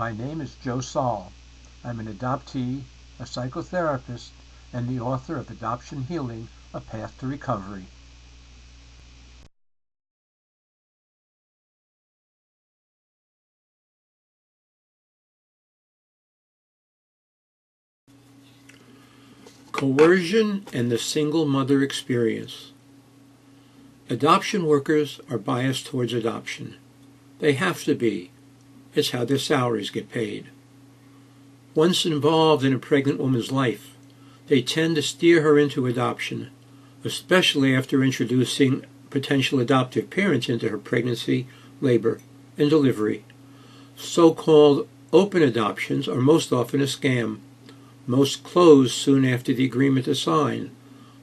My name is Joe Saul. I'm an adoptee, a psychotherapist, and the author of Adoption Healing, A Path to Recovery. Coercion and the single mother experience. Adoption workers are biased towards adoption. They have to be. It's how their salaries get paid. Once involved in a pregnant woman's life, they tend to steer her into adoption, especially after introducing potential adoptive parents into her pregnancy, labor, and delivery. So-called open adoptions are most often a scam. Most close soon after the agreement is signed.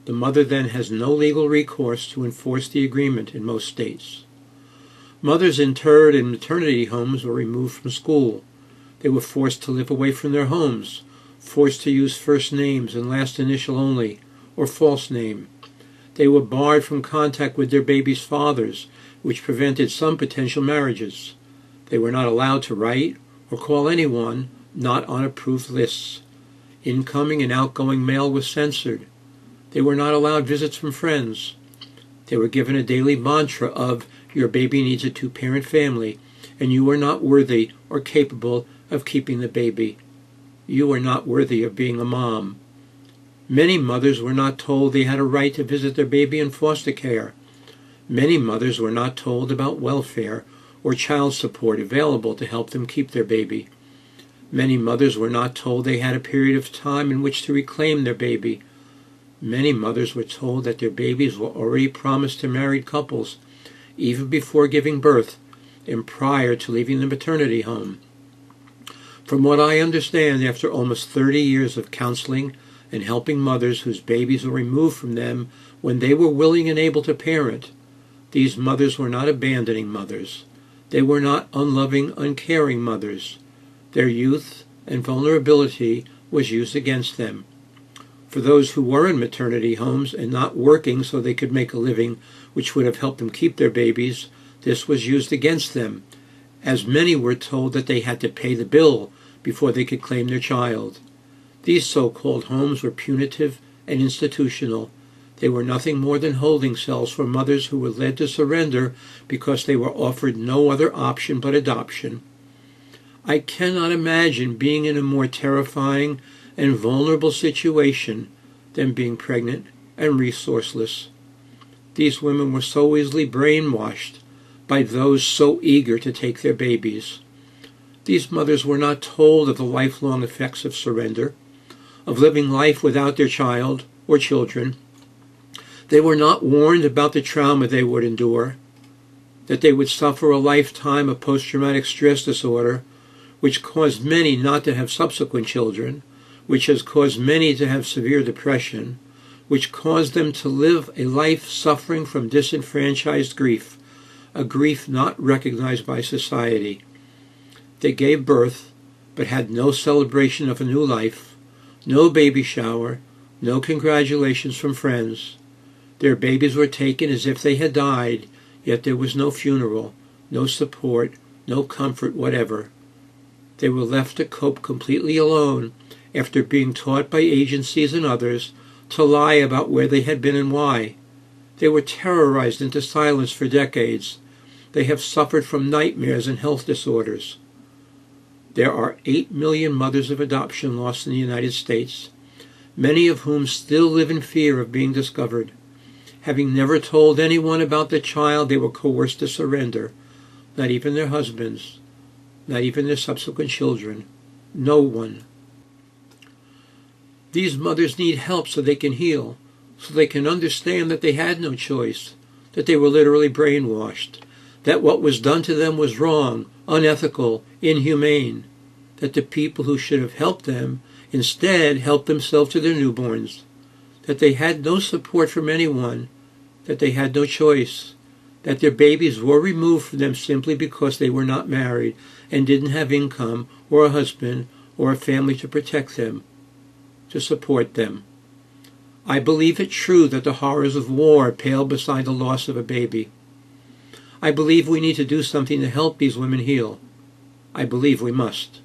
The mother then has no legal recourse to enforce the agreement in most states. Mothers interred in maternity homes were removed from school. They were forced to live away from their homes, forced to use first names and last initial only, or false name. They were barred from contact with their baby's fathers, which prevented some potential marriages. They were not allowed to write or call anyone not on approved lists. Incoming and outgoing mail was censored. They were not allowed visits from friends. They were given a daily mantra of, "Your baby needs a two-parent family, and you are not worthy or capable of keeping the baby. You are not worthy of being a mom." Many mothers were not told they had a right to visit their baby in foster care. Many mothers were not told about welfare or child support available to help them keep their baby. Many mothers were not told they had a period of time in which to reclaim their baby. Many mothers were told that their babies were already promised to married couples, even before giving birth and prior to leaving the maternity home. From what I understand, after almost 30 years of counseling and helping mothers whose babies were removed from them when they were willing and able to parent, these mothers were not abandoning mothers. They were not unloving, uncaring mothers. Their youth and vulnerability was used against them. For those who were in maternity homes and not working so they could make a living, which would have helped them keep their babies, this was used against them, as many were told that they had to pay the bill before they could claim their child. These so-called homes were punitive and institutional. They were nothing more than holding cells for mothers who were led to surrender because they were offered no other option but adoption. I cannot imagine being in a more terrifying and vulnerable situation than being pregnant and resourceless. These women were so easily brainwashed by those so eager to take their babies. These mothers were not told of the lifelong effects of surrender, of living life without their child or children. They were not warned about the trauma they would endure, that they would suffer a lifetime of post-traumatic stress disorder, which caused many not to have subsequent children, which has caused many to have severe depression, which caused them to live a life suffering from disenfranchised grief, a grief not recognized by society. They gave birth, but had no celebration of a new life, no baby shower, no congratulations from friends. Their babies were taken as if they had died, yet there was no funeral, no support, no comfort whatever. They were left to cope completely alone after being taught by agencies and others to lie about where they had been and why. They were terrorized into silence for decades. They have suffered from nightmares and health disorders. There are 8 million mothers of adoption lost in the United States, many of whom still live in fear of being discovered. Having never told anyone about the child they were coerced to surrender, not even their husbands, not even their subsequent children, no one. These mothers need help so they can heal, so they can understand that they had no choice, that they were literally brainwashed, that what was done to them was wrong, unethical, inhumane, that the people who should have helped them instead helped themselves to their newborns, that they had no support from anyone, that they had no choice, that their babies were removed from them simply because they were not married and didn't have income or a husband or a family to protect them, to support them. I believe it true that the horrors of war pale beside the loss of a baby. I believe we need to do something to help these women heal. I believe we must.